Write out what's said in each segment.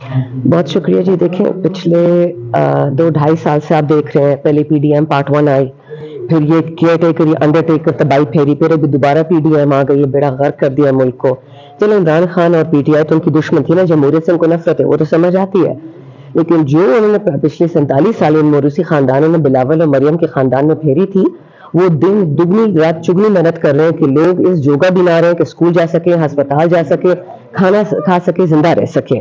बहुत शुक्रिया जी। देखें, पिछले 2-2.5 साल से आप देख रहे हैं, पहले पीडीएम पार्ट 1 आई, फिर ये केयर टेकर, ये अंडरटेकर तबाही फेरी, फिर अभी दोबारा पीडीएम आ गई, बेड़ा गर्क कर दिया मुल्क को। चलो, इमरान खान और पीटीआई तो उनकी दुश्मन थी ना, जमहूरियत से उनको नफरत है, वो तो समझ आती है, लेकिन जो उन्होंने पिछले 47 साल इन मोरूसी खानदानों ने बिलावल और मरियम के खानदान में फेरी थी, वो दिन दुगनी रात चुगनी मेहनत कर रहे हैं कि लोग इस जोगा बिना रहे हैं कि स्कूल जा सके, अस्पताल जा सके, खाना खा सके, जिंदा रह सके।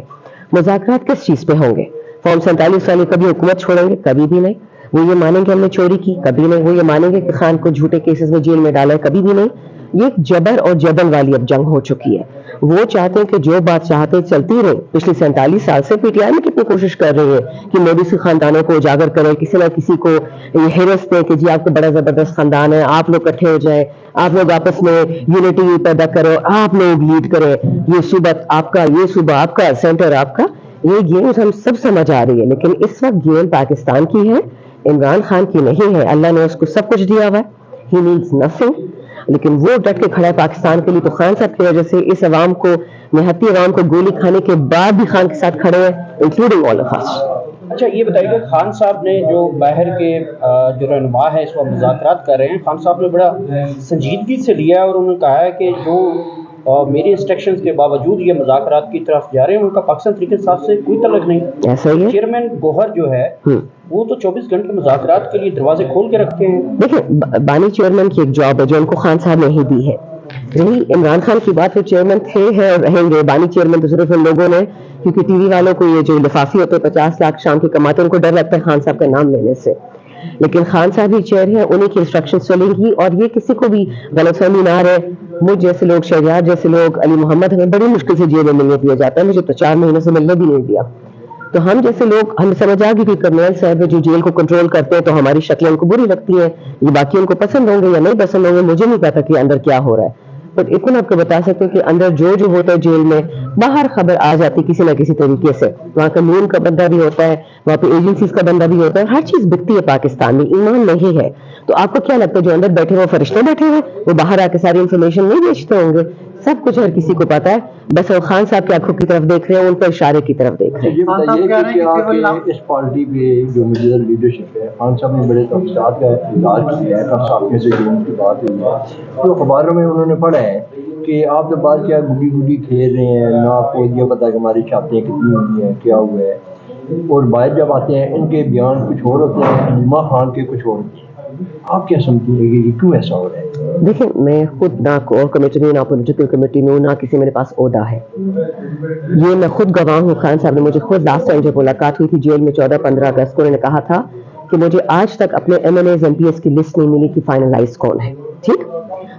मुज़ाकरात किस चीज पे होंगे? फॉर्म 47 वाले कभी हुकूमत छोड़ेंगे? कभी भी नहीं। वो ये मानेंगे हमने चोरी की? कभी नहीं। वो ये मानेंगे कि खान को झूठे केसेस में जेल में डाला है? कभी भी नहीं। ये एक जबर और जबल वाली अब जंग हो चुकी है। वो चाहते हैं कि जो बात चाहते चलती रहे। पिछले 47 साल से पीटीआई में कितनी कोशिश कर रही है कि मोरूसी खानदानों को उजागर करें, किसी ना किसी को ये हिरस दें कि जी आपको बड़ा जबरदस्त खानदान है, आप लोग इकट्ठे हो जाए, आप लोग आपस में यूनिटी पैदा करो, आप लोग लीड करें, ये सूबा आपका, ये सूबा आपका, सेंटर आपका। ये गेम्स हम सब समझ आ रही है, लेकिन इस वक्त गेम पाकिस्तान की है, इमरान खान की नहीं है। अल्लाह ने उसको सब कुछ दिया हुआ है, ही नीड्स नथिंग, लेकिन वो डट के खड़ा है पाकिस्तान के लिए। तो खान साहब की वजह से इस अवाम को, निहत्ती अवाम को गोली खाने के बाद भी खान के साथ खड़े हैं, इंक्लूडिंग ऑल ऑफ अस। अच्छा, ये बताइए, खान साहब ने जो बाहर के जो रहनुमा है इस वक्त मुज़ाकरात कर रहे हैं, खान साहब ने बड़ा संजीदगी से लिया है और उन्होंने कहा है कि जो मेरे इंस्ट्रक्शंस के बावजूद ये मुज़ाकरात की तरफ जा रहे हैं, उनका पाकिस्तान तरीके साहब से कोई तल्लुक नहीं। ऐसा ही है। चेयरमैन गोहर जो है वो तो 24 घंटे मुज़ाकरात के लिए दरवाजे खोल के रखते हैं। देखिए, बानी चेयरमैन की एक जॉब है जो उनको खान साहब ने ही दी है। रही इमरान खान की बात, वो चेयरमैन थे, हैं और रहेंगे। बानी चेयरमैन तो सिर्फ उन लोगों ने, क्योंकि टीवी वालों को ये जो लिफाफी होते हैं 50 लाख शाम के कमाते हैं, उनको डर लगता है खान साहब का नाम लेने से। लेकिन खान साहब ही चेयर है, उन्हीं की इंस्ट्रक्शन चलेंगी, और ये किसी को भी गलतफहमी ना रहे। मुझ जैसे लोग, शहजाद जैसे लोग, अली मोहम्मद, हमें बड़ी मुश्किल से जेल में मिलने दिया जाता है, मुझे तो 4 महीने से मिलने भी नहीं दिया। तो हम जैसे लोग, हम समझ आ गए कि कर्नल साहब है जो जेल को कंट्रोल करते हैं, तो हमारी शक्लें उनको बुरी लगती हैं, ये बाकी उनको पसंद होंगे या नहीं पसंद होंगे, मुझे नहीं पता कि अंदर क्या हो रहा है। बट इतना आपको बता सकते हैं कि अंदर जो जो होता है जेल में, बाहर खबर आ जाती किसी ना किसी तरीके से। वहाँ कानून का बंदा भी होता है, वहाँ पे एजेंसीज का बंदा भी होता है, हर चीज बिकती है पाकिस्तान में, ईमान नहीं है। तो आपको क्या लगता है जो अंदर बैठे हुए फरिश्ते बैठे हुए, वो बाहर आके सारी इन्फॉर्मेशन नहीं बेचते होंगे? सब कुछ हर किसी को पता है, बस वो खान साहब की आंखों की तरफ देख रहे हैं, उन पर इशारे की तरफ देख रहे हैं। ये बताइए कि इस पार्टी पे जो मौजूदा लीडरशिप है, खान साहब ने बड़े तफसीलात का इजहार किया है, कल साथियों से जो उनकी बात हुई है, तो अखबारों में उन्होंने पढ़ा है कि आप तो बात क्या गुडी गुडी खेल रहे हैं, ना आपको ये पता कि हमारी छातें कितनी हुई हैं, क्या हुआ है, और बाहर जब आते हैं इनके बयान कुछ और होते हैं, अलीमा खान के कुछ और होते हैं। आप क्या समझेंगे कि क्यों ऐसा हो रहा है? देखिए, मैं खुद ना कोर कमेटी में, ना पॉलिटिकल कमेटी में हूँ, ना किसी मेरे पास ओहदा है। ये मैं खुद गवाह हूँ। खान साहब ने मुझे खुद लास्ट टाइम जब मुलाकात हुई थी जेल में 14-15 अगस्त को, उन्होंने कहा था कि मुझे आज तक अपने MNAs MPs की लिस्ट नहीं मिली कि फाइनलाइज कौन है। ठीक,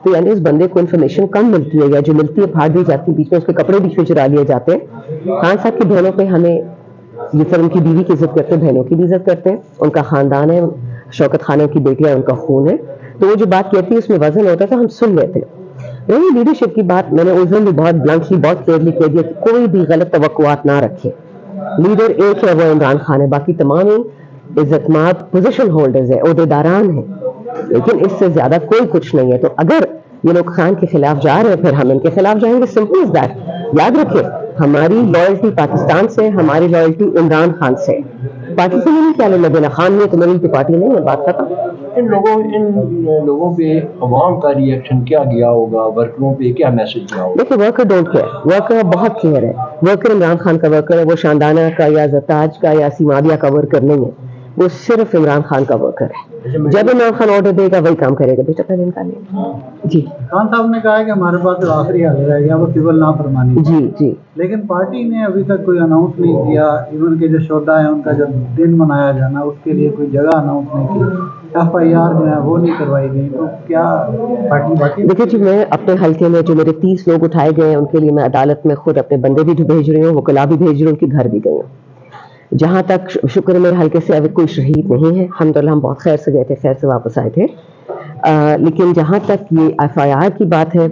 तो यानी उस बंदे को इन्फॉर्मेशन कम मिलती है, या जो मिलती है फाड़ दी जाती है, बीच में उसके कपड़े बीच में चुरा लिए जाते हैं। खान साहब की बहनों पे हमें, ये फिर उनकी बीवी की इज्जत करते हैं, बहनों की भी इज्जत करते हैं, उनका खानदान है, शौकत खानों की बेटियां, उनका खून है, तो वो जो बात कहती है उसमें वजन होता है, तो हम सुन लेते हैं। रही लीडरशिप की बात, मैंने उस दिन भी बहुत ब्लंटली, बहुत क्लियरली कह दिया कि कोई भी गलत तवक्कुआत ना रखे। लीडर एक है, वो इमरान खान है, बाकी तमाम ही इज्जतमाब पोजीशन होल्डर्स है, ओहदेदारान है, लेकिन इससे ज्यादा कोई कुछ नहीं है। तो अगर ये लोग खान के खिलाफ जा रहे हैं, फिर हम इनके खिलाफ जाएंगे, सिंपल इज दैट। याद रखिए, हमारी लॉयल्टी पाकिस्तान से, हमारी लॉयल्टी इमरान खान से। पार्टी से नहीं, क्या लेना देना, खान ने तो मेरी पार्टी नहीं है, बात खत्म। इन लोगों पे अवाम का रिएक्शन क्या गया होगा, वर्करों पे क्या मैसेज गया होगा? देखिए, वर्कर डोंट केयर, वर्कर बहुत क्लियर है। वर्कर इमरान खान का वर्कर है, वो शानदाना का या जरताज का या सीमादिया का वर्कर नहीं है, वो सिर्फ इमरान खान का वर्कर है। जब इमरान खान ऑर्डर देगा वही काम करेगा। बेटा पहले निकालिए जी। खान साहब ने कहा है कि हमारे पास तो आखिरी हल रह गया, वो सिविल नाफरमानी। जी जी, लेकिन पार्टी ने अभी तक कोई अनाउंस नहीं किया। इवन के जो शोधा है उनका जो दिन मनाया जाना, उसके लिए कोई जगह अनाउंस नहीं की। FIR जो है वो नहीं करवाई गई। तो क्या पार्टी बाकी? देखिए जी, मैं अपने हल्के में जो मेरे 30 लोग उठाए गए हैं, उनके लिए मैं अदालत में खुद अपने बंदे भी भेज रही हूँ, वकला भी भेज रही हूँ, उनके घर भी गई हूँ। जहाँ तक शुक्र मेरे हल्के से अभी कोई शहीद नहीं है, अल्हम्दुलिल्लाह, हम बहुत खैर से गए थे, खैर से वापस आए थे। लेकिन जहाँ तक ये FIR की बात है,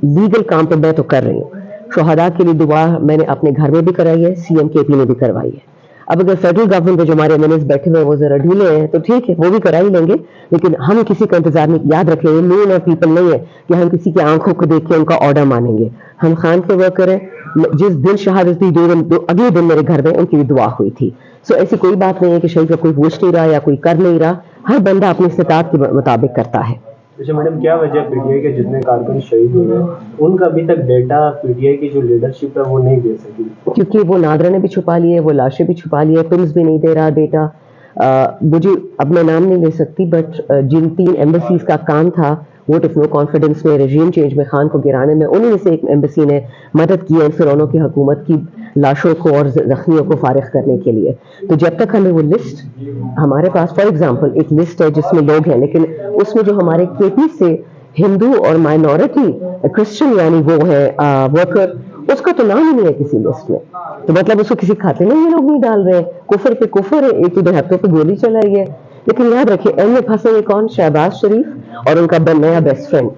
लीगल काम पे मैं तो कर रही हूँ। शोहदा के लिए दुआ मैंने अपने घर में भी कराई है, CM KP ने भी करवाई है। अब अगर फेडरल गवर्नमेंट में जो हमारे MNAs बैठे हुए वो जरा ढीले हैं तो ठीक है, वो भी करा ही लेंगे, लेकिन हम किसी का इंतजार नहीं। याद रखें, ये नून और पीपल नहीं है कि हम किसी की आंखों को देख के उनका ऑर्डर मानेंगे। हम खान के वर्कर हैं, جس دن شہادت دی اگلے دن میرے گھر میں ان کی بھی دعا ہوئی تھی. سو ایسی کوئی بات نہیں ہے کہ شہید کا کوئی پوچھ نہیں رہا یا کوئی کر نہیں رہا, ہر بندہ اپنی استطاعت کے مطابق کرتا ہے. اچھا میڈم, کیا وجہ پی ٹی آئی کے جتنے کارکن شہید ہوئے ہیں ان کا ابھی تک ڈیٹا پی ٹی آئی کی جو لیڈرشپ ہے وہ نہیں دے سکی؟ کیونکہ وہ نادرا نے بھی چھپا لیے, وہ لاشیں بھی چھپا لیے, پنس بھی نہیں دے رہا ڈیٹا. مجھے اپنا نام نہیں لے سکتی, بٹ جن 3 ایمبیسیز کا کام تھا ووٹ آف نو کانفیڈنس میں, رجیم چینج میں خان کو گرانے میں, انہیں سے ایک ایمبیسی نے مدد کی ہے فرعونوں کی حکومت کی لاشوں کو اور زخمیوں کو فارغ کرنے کے لیے. تو جب تک ہمیں وہ لسٹ, ہمارے پاس فار ایگزامپل ایک لسٹ ہے جس میں لوگ ہیں, لیکن اس میں جو ہمارے کے پی سے ہندو اور مائنورٹی کرسچن یعنی وہ ہے ورکر, اس کا تو نام ہی نہیں ہے کسی لسٹ میں. تو مطلب اس کو کسی کھاتے میں یہ لوگ نہیں ڈال رہے. کفر پہ کفر ہے, ایک دو ہفتوں پہ گولی چلائی ہے. لیکن یاد رکھیں این میں پھنسے ہوئے کون؟ شہباز شریف اور ان کا نیا بیسٹ فرینڈ.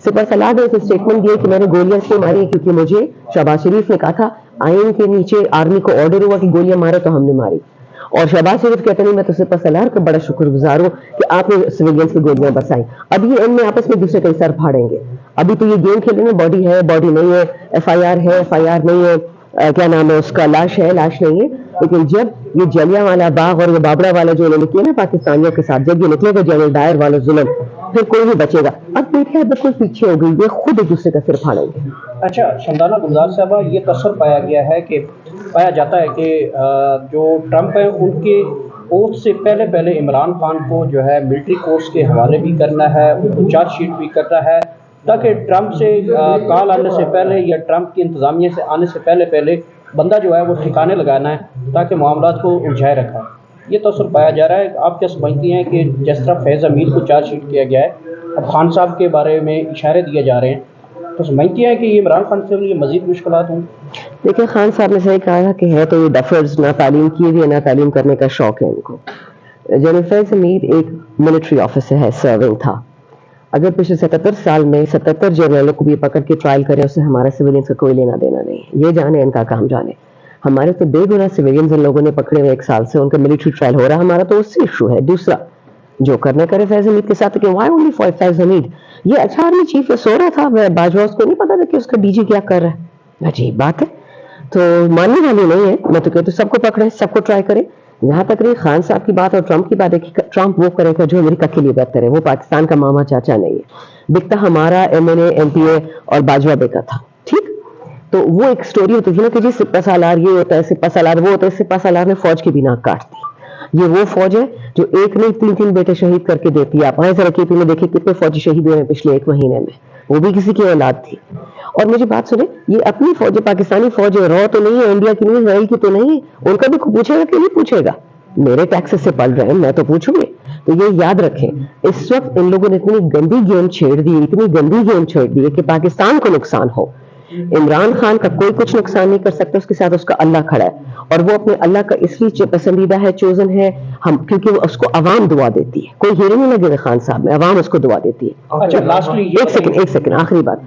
سپہ سالار نے اسے اسٹیٹمنٹ دیا کہ میں نے گولیاں اس لیے ماری ہیں کیونکہ مجھے شہباز شریف نے کہا تھا آئین کے نیچے آرمی کو آرڈر ہوا کہ گولیاں مارے تو ہم نے ماری. اور شہباز شریف کہتے نہیں, میں تو سپہ سالار کا بڑا شکر گزار ہوں کہ آپ نے سویلینس کی گولیاں بسائیں. اب یہ ان میں آپس میں دوسرے کئی سر پھاڑیں گے. ابھی تو یہ گیم کھیلیں گے, باڈی ہے باڈی نہیں ہے, ایف آئی آر ہے ایف آئی آر نہیں ہے, کیا نام ہے اس کا, لاش ہے لاش نہیں ہے. لیکن جب یہ جلیاں والا باغ اور یہ بابڑا والا جو انہوں نے کیا نا پاکستانیوں کے ساتھ, جب یہ نکلے گا جنرل ڈائر والا ظلم, پھر کوئی نہیں بچے گا. اب دیکھیں بالکل پیچھے ہو گئی, یہ خود ایک دوسرے کا سر پھاڑیں گے. اچھا شمدانہ گلزار صاحبہ, یہ تصور پایا جاتا ہے کہ جو ٹرمپ ہے ان کے اوتھ سے پہلے عمران خان کو جو ہے ملٹری کورس کے حوالے بھی کرنا ہے, ان کو چارج شیٹ بھی کرنا ہے, تاکہ ٹرمپ سے کال آنے سے پہلے یا ٹرمپ کی انتظامیہ سے آنے سے پہلے بندہ جو ہے وہ ٹھکانے لگانا ہے تاکہ معاملات کو الجھائے رکھا. یہ تصور پایا جا رہا ہے. آپ کیا سمجھتی ہیں کہ جس طرح فیض امیر کو چارج شیٹ کیا گیا ہے, اب خان صاحب کے بارے میں اشارے دیے جا رہے ہیں, تو سمجھتی ہیں کہ یہ عمران خان سے لیے مزید مشکلات ہوں؟ دیکھیں خان صاحب نے صحیح کہا کہ ہے تو یہ ڈفرز, نہ تعلیم کی ہوئی ہے نہ تعلیم کرنے کا شوق ہے ان کو. جنرل فیض امیر ایک ملٹری آفیسر ہے, سرونگ تھا. اگر پچھلے 77 سال میں 77 جنرلوں کو بھی پکڑ کے ٹرائل کرے, اس سے ہمارے سویلینس کا کوئی لینا دینا نہیں. یہ جانے ان کا کام جانے. ہمارے تو بے گناہ سویلینز ان لوگوں نے پکڑے ہوئے 1 سال سے, ان کا ملٹری ٹرائل ہو رہا ہے, ہمارا تو اس سے ایشو ہے. دوسرا جو کرنے کرے فیض حمید کے ساتھ کہ وائی اونلی فار فیض حمید, یہ اچھا آرمی چیف ہے, سو رہا تھا, باجوہ اس کو نہیں پتا تھا کہ اس کا ڈی جی کیا کر رہا ہے. عجیب بات ہے, تو ماننے والی نہیں ہے. میں تو کہتی ہوں سب کو پکڑے, سب کو ٹرائی کرے. یہاں تک رہی خان صاحب کی بات اور ٹرمپ کی بات ہے کہ ٹرمپ وہ کرے گا جو امریکہ کے لیے بہتر ہے, وہ پاکستان کا ماما چاچا نہیں ہے. بکتا ہمارا M N A M P A اور باجوہ بیکا تھا, ٹھیک. تو وہ ایک سٹوری ہوتی تھی نا کہ جی سپہ سالار یہ ہوتا ہے, سپہ سالار وہ ہوتا ہے. سپہ سالار نے فوج کی بھی ناک کاٹ دی. یہ وہ فوج ہے جو ایک نہیں 3 بیٹے شہید کر کے دیتی ہے. آپ آئے ذرا کے پی میں دیکھیں کتنے فوجی شہید ہوئے ہیں پچھلے 1 مہینے میں, وہ بھی کسی کی اولاد تھی. اور مجھے بات سنیں, یہ اپنی فوج ہے, پاکستانی فوج ہے, رو تو نہیں ہے, انڈیا کی نہیں, اسرائیل کی تو نہیں ہے. ان کا بھی پوچھے گا کہ نہیں پوچھے گا؟ میرے ٹیکسز سے پڑھ رہے ہیں, میں تو پوچھوں گی. تو یہ یاد رکھیں, اس وقت ان لوگوں نے اتنی گندی گیم چھیڑ دی, اتنی گندی گیم چھیڑ دی ہے کہ پاکستان کو نقصان ہو. عمران خان کا کوئی کچھ نقصان نہیں کر سکتا, اس کے ساتھ اس کا اللہ کھڑا ہے. اور وہ اپنے اللہ کا اس لیے پسندیدہ ہے, چوزن ہے, ہم کیونکہ اس کو عوام دعا دیتی ہے. کوئی ہیرو نہیں لگے گا خان صاحب میں, عوام اس کو دعا دیتی ہے. اچھا لاسٹلی ایک سیکنڈ آخری بات,